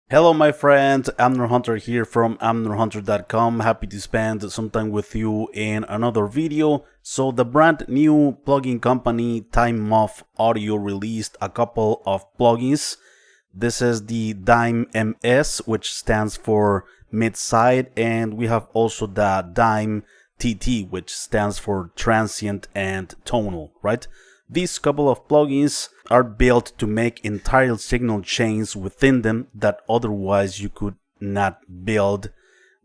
Hello my friends, Amner Hunter here from amnerhunter.com. Happy to spend some time with you in another video. So the brand new plugin company Time Off Audio released a couple of plugins. This is the Dime MS, which stands for mid-side, and we have also the Dime TT, which stands for transient and tonal, right? These couple of plugins are built to make entire signal chains within them that otherwise you could not build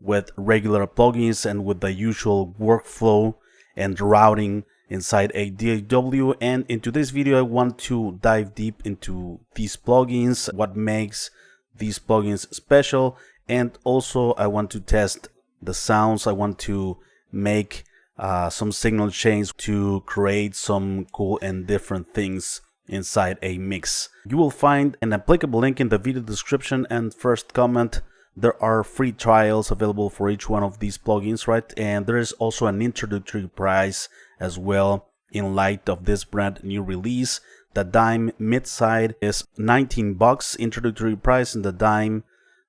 with regular plugins and with the usual workflow and routing inside a DAW. And in today's video I want to dive deep into these plugins, what makes these plugins special, and also I want to test the sounds. I want to make some signal chains to create some cool and different things inside a mix. You will find an applicable link in the video description and first comment. There are free trials available for each one of these plugins, right? And there is also an introductory price as well in light of this brand new release. The Dime mid-side is 19 bucks introductory price, and the Dime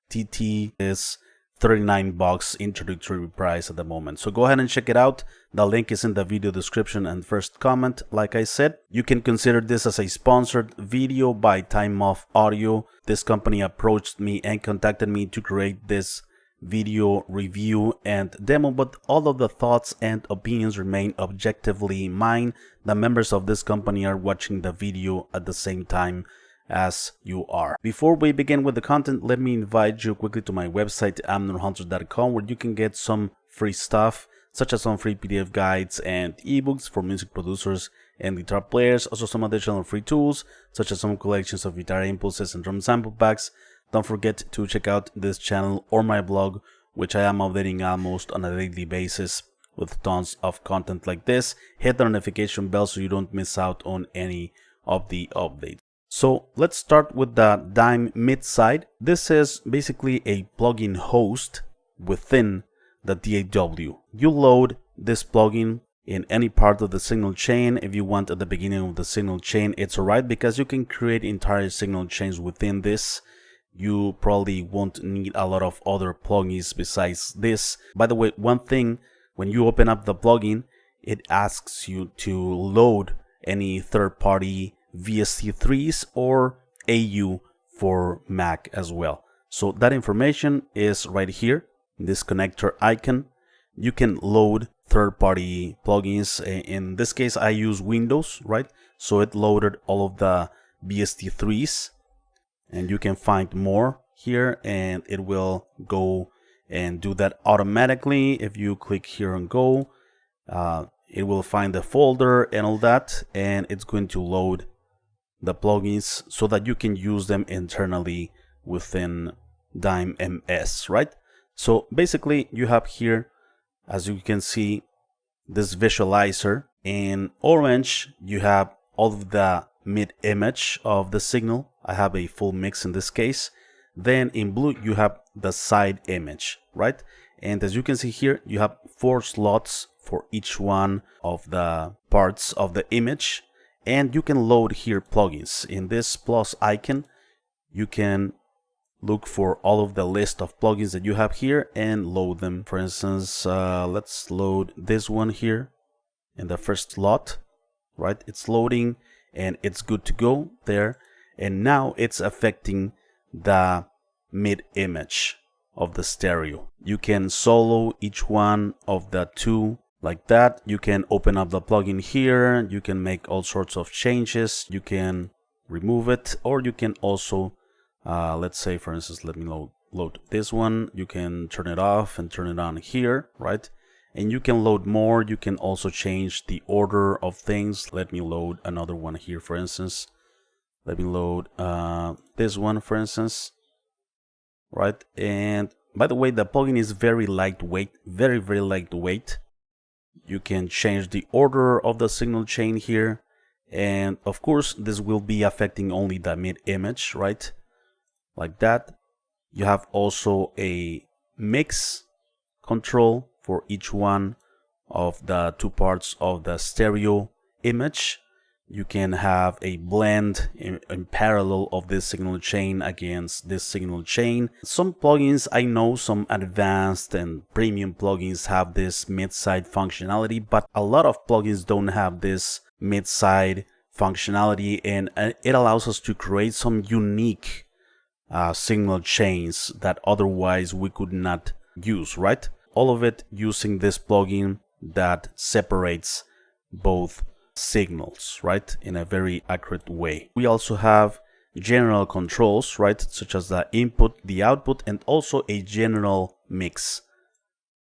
TT is 39 bucks introductory price at the moment. So go ahead and check it out. The link is in the video description and first comment. Like I said, you can consider this as a sponsored video by Time Off Audio. This company approached me and contacted me to create this video review and demo, but all of the thoughts and opinions remain objectively mine. The members of this company are watching the video at the same time as you are. Before we begin with the content, let me invite you quickly to my website amnerhunter.com, where you can get some free stuff such as some free PDF guides and ebooks for music producers and guitar players, also some additional free tools such as some collections of guitar impulses and drum sample packs. Don't forget to check out this channel or my blog, which I am updating almost on a daily basis with tons of content like this. Hit the notification bell so you don't miss out on any of the updates. So let's start with the Dime mid-side. This is basically a plugin host within the DAW. You load this plugin in any part of the signal chain. If you want at the beginning of the signal chain, it's alright, because you can create entire signal chains within this. You probably won't need a lot of other plugins besides this. By the way, one thing, when you open up the plugin, it asks you to load any third-party VST3s or AU for Mac as well. So that information is right here, this connector icon. You can load third-party plugins. In this case I use Windows, right? So it loaded all of the VST3s, and you can find more here, and it will go and do that automatically. If you click here and go, it will find the folder and all that, and it's going to load the plugins so that you can use them internally within Dime MS, right? So basically you have here, as you can see, this visualizer. In orange you have all of the mid image of the signal. I have a full mix in this case. Then in blue you have the side image, right? And as you can see here, you have 4 slots for each one of the parts of the image. And you can load here plugins. In this plus icon, you can look for all of the list of plugins that you have here and load them. For instance, let's load this one here in the first slot, right? It's loading and it's good to go there. And now it's affecting the mid image of the stereo. You can solo each one of the 2 like that. You can open up the plugin here. You can make all sorts of changes. You can remove it, or you can also, let's say for instance, let me load this one. You can turn it off and turn it on here, right? And you can load more. You can also change the order of things. Let me load another one here, for instance. Let me load this one, for instance, right? And by the way, the plugin is very lightweight, very lightweight. You can change the order of the signal chain here, and of course this will be affecting only the mid image, right? Like that. You have also a mix control for each one of the 2 parts of the stereo image. you can have a blend in parallel of this signal chain against this signal chain. Some plugins, I know some advanced and premium plugins have this mid-side functionality, but a lot of plugins don't have this mid-side functionality, and it allows us to create some unique signal chains that otherwise we could not use, right? All of it using this plugin that separates both signals, right, in a very accurate way. We also have general controls, right, such as the input, the output, and also a general mix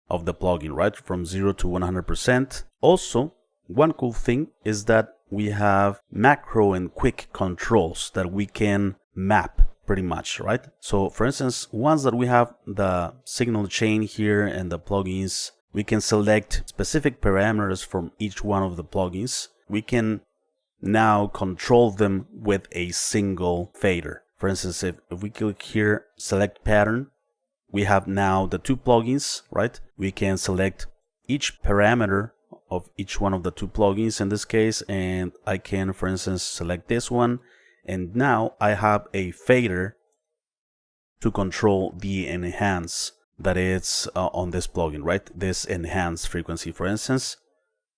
of the plugin, right, from 0 to 100%. Also, one cool thing is that we have macro and quick controls that we can map pretty much, right? So for instance, once that we have the signal chain here and the plugins, we can select specific parameters from each one of the plugins. We can now control them with a single fader. For instance, if we click here, select pattern, we have now the two plugins, right? We can select each parameter of each one of the two plugins in this case, and I can, for instance, select this one, and now I have a fader to control the enhance that is on this plugin, right? This enhance frequency, for instance.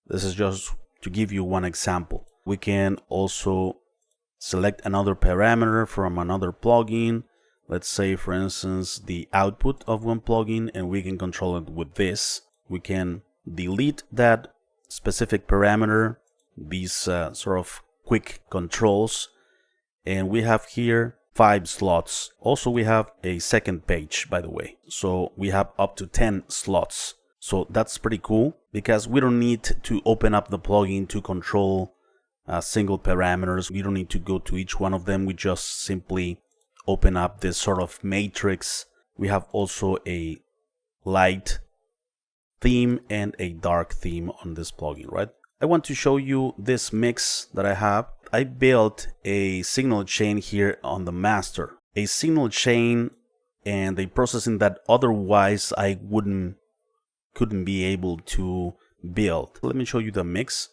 This is just to give you one example. We can also select another parameter from another plugin. Let's say, for instance, the output of one plugin, and we can control it with this. We can delete that specific parameter, these sort of quick controls, and we have here 5 slots. Also, we have a second page, by the way, so we have up to 10 slots. So that's pretty cool, because we don't need to open up the plugin to control single parameters. We don't need to go to each one of them. We just simply open up this sort of matrix. We have also a light theme and a dark theme on this plugin, right? I want to show you this mix that I have. I built a signal chain here on the master. A signal chain and a processing that otherwise I couldn't be able to build. Let me show you the mix.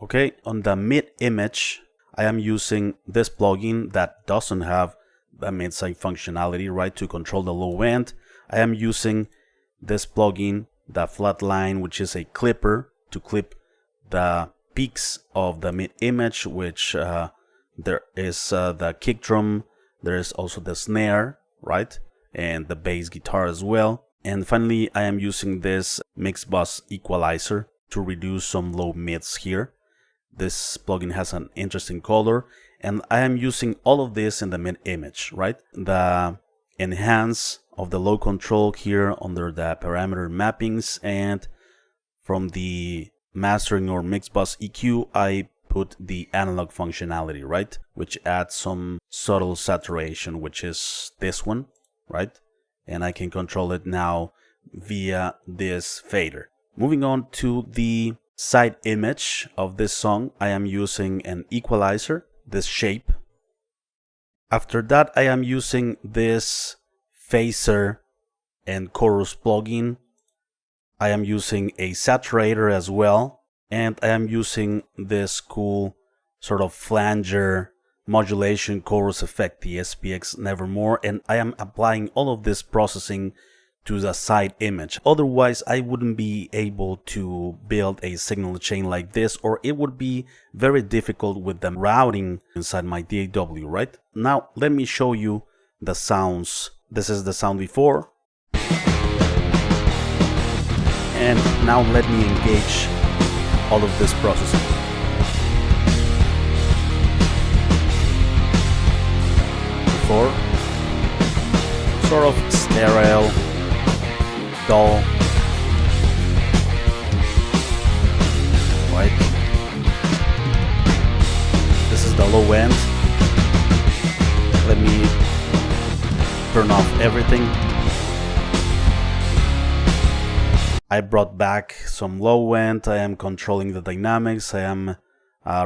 Okay, on the mid image, I am using this plugin that doesn't have the mid-side functionality, right, to control the low end. I am using this plugin, the flatline, which is a clipper to clip the peaks of the mid image, which there is the kick drum, there is also the snare, right, and the bass guitar as well. And finally, I am using this mix bus equalizer to reduce some low mids here. This plugin has an interesting color, and I am using all of this in the mid image, right? The enhance of the low control here under the parameter mappings, and from the mastering or mix bus EQ, I put the analog functionality, right? Which adds some subtle saturation, which is this one, right? And I can control it now via this fader. Moving on to the side image of this song, I am using an equalizer, this shape. After that, I am using this phaser and chorus plugin. I am using a saturator as well, and I am using this cool sort of flanger modulation chorus effect, the SPX Nevermore, and I am applying all of this processing to the side image. Otherwise, I wouldn't be able to build a signal chain like this, or it would be very difficult with the routing inside my DAW, right? Now, let me show you the sounds. This is the sound before. And now let me engage all of this processing. Before, sort of stereo, dull, right? This is the low end. Let me turn off everything. I brought back some low end, I am controlling the dynamics, I am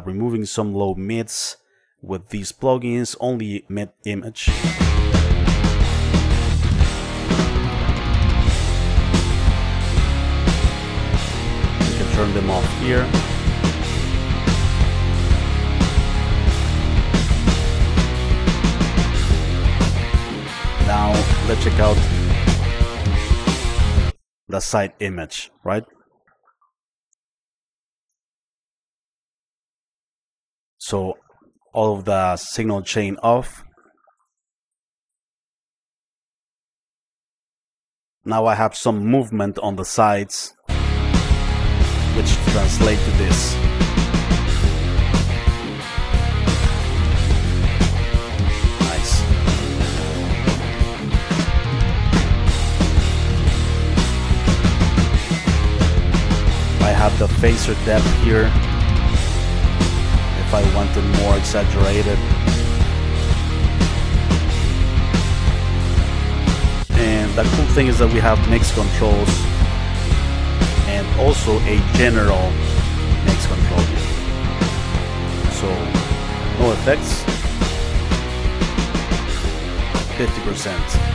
removing some low mids with these plugins, only mid image. You can turn them off here. Now let's check out the side image, right? So all of the signal chain off. Now I have some movement on the sides, which translate to this. Nice. I have the phaser depth here if I wanted more exaggerated. And the cool thing is that we have mix controls and also a general mix control here. So no effects, 50%.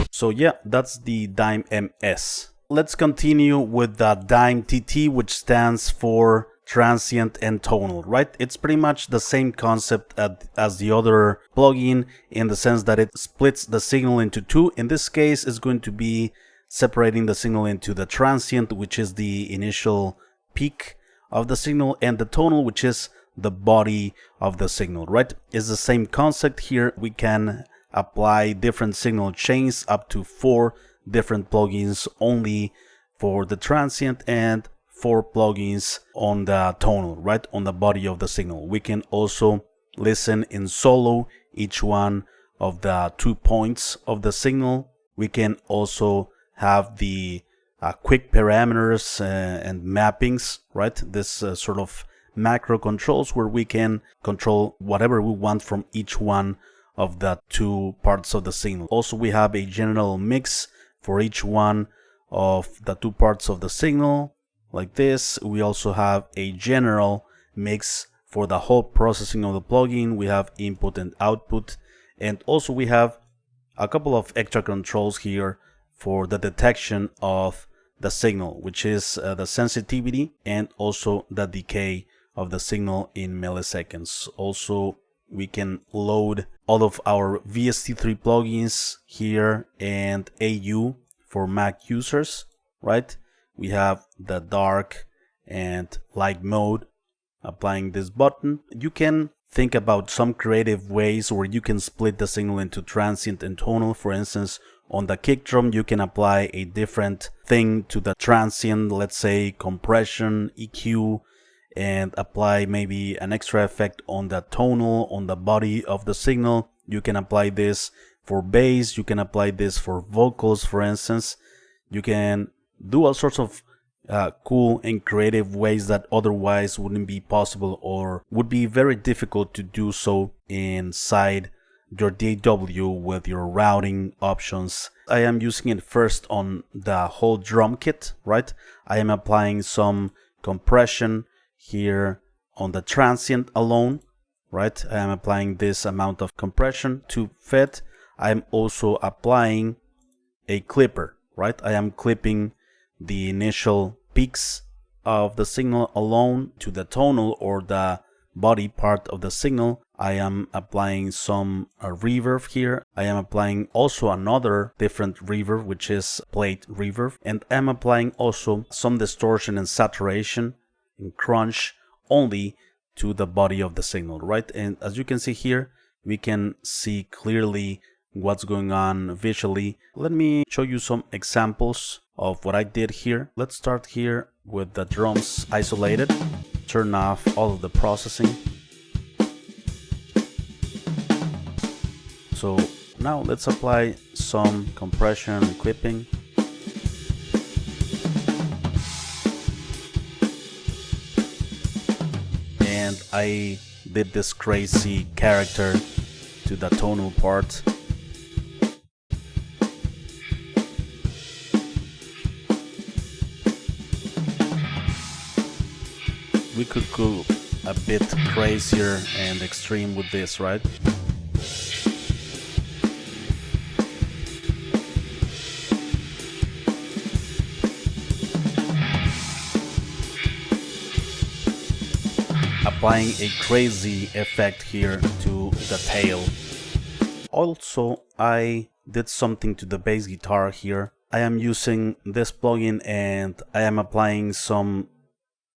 So yeah, that's the Dime MS. Let's continue with the Dime TT, which stands for transient and tonal, right? It's pretty much the same concept as the other plugin in the sense that it splits the signal into two. In this case, it's going to be separating the signal into the transient, which is the initial peak of the signal, and the tonal, which is the body of the signal, right? It's the same concept here. We can apply different signal chains, up to 4 different plugins only for the transient and 4 plugins on the tonal, right, on the body of the signal. We can also listen in solo each one of the 2 points of the signal. We can also have the quick parameters and mappings, right? This sort of macro controls where we can control whatever we want from each one of the 2 parts of the signal. Also, we have a general mix for each one of the 2 parts of the signal, like this. We also have a general mix for the whole processing of the plugin. We have input and output, and also we have a couple of extra controls here for the detection of the signal, which is the sensitivity and also the decay of the signal in milliseconds. Also, we can load all of our VST3 plugins here and AU for Mac users, right? We have the dark and light mode. Applying this button, you can think about some creative ways where you can split the signal into transient and tonal. For instance, on the kick drum, you can apply a different thing to the transient, let's say compression, EQ, and apply maybe an extra effect on the tonal, on the body of the signal. You can apply this for bass, you can apply this for vocals, for instance. You can do all sorts of cool and creative ways that otherwise wouldn't be possible or would be very difficult to do so inside your DAW with your routing options. I am using it first on the whole drum kit, right? I am applying some compression here on the transient alone, right? I am applying this amount of compression to FET. I am also applying a clipper, right? I am clipping the initial peaks of the signal alone to the tonal or the body part of the signal. I am applying some reverb here. I am applying also another different reverb, which is plate reverb, and I'm applying also some distortion and saturation and crunch only to the body of the signal, right? And as you can see here, we can see clearly what's going on visually. Let me show you some examples of what I did here. Let's start here with the drums isolated. Turn off all of the processing. So now let's apply some compression and clipping. And I did this crazy character to the tonal part. We could go a bit crazier and extreme with this, right? Applying a crazy effect here to the tail. Also, I did something to the bass guitar here. I am using this plugin and I am applying some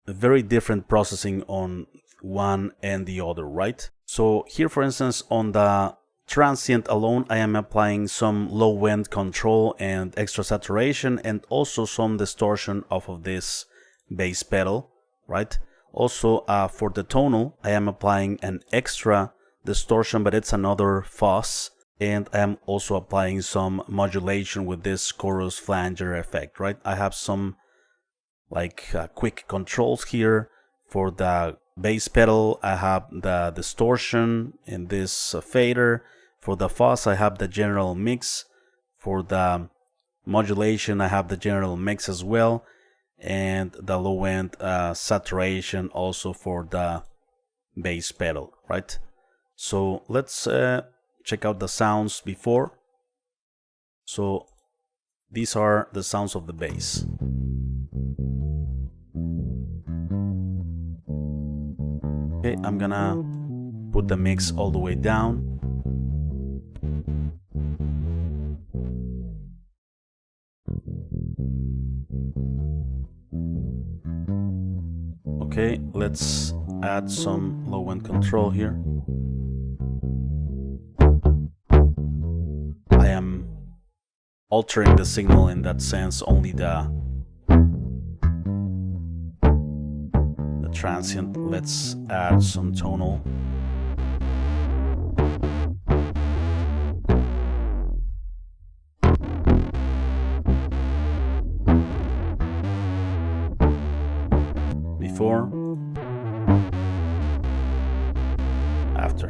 very different processing on one and the other, right? So here, for instance, on the transient alone, I am applying some low end control and extra saturation and also some distortion off of this bass pedal, right? Also, for the tonal, I am applying an extra distortion, but it's another fuzz. And I am also applying some modulation with this chorus flanger effect, right? I have some like quick controls here. For the bass pedal, I have the distortion in this fader. For the fuzz, I have the general mix. For the modulation, I have the general mix as well. And the low end saturation also for the bass pedal, right? So let's check out the sounds before. So these are the sounds of the bass. Okay, I'm gonna put the mix all the way down. Okay, let's add some low end control here. I am altering the signal in that sense, only the transient. Let's add some tonal. Before, after.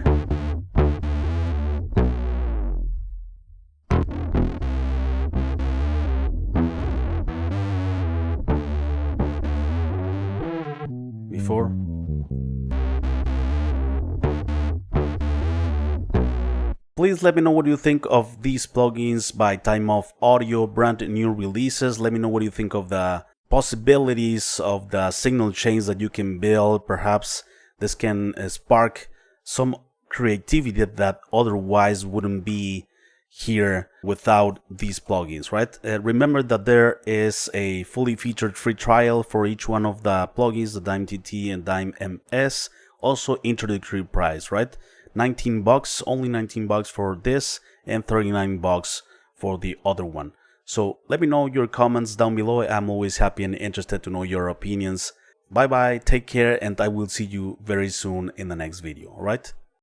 Before. Please let me know what you think of these plugins by Time Off Audio, brand new releases. Let me know what you think of the possibilities of the signal chains that you can build. Perhaps this can spark some creativity that otherwise wouldn't be here without these plugins, right? Remember that there is a fully featured free trial for each one of the plugins, the Dime TT and Dime MS. Also introductory price, right? 19 bucks, only 19 bucks for this and 39 bucks for the other one. So let me know your comments down below. I'm always happy and interested to know your opinions. Bye bye, take care, and I will see you very soon in the next video, alright?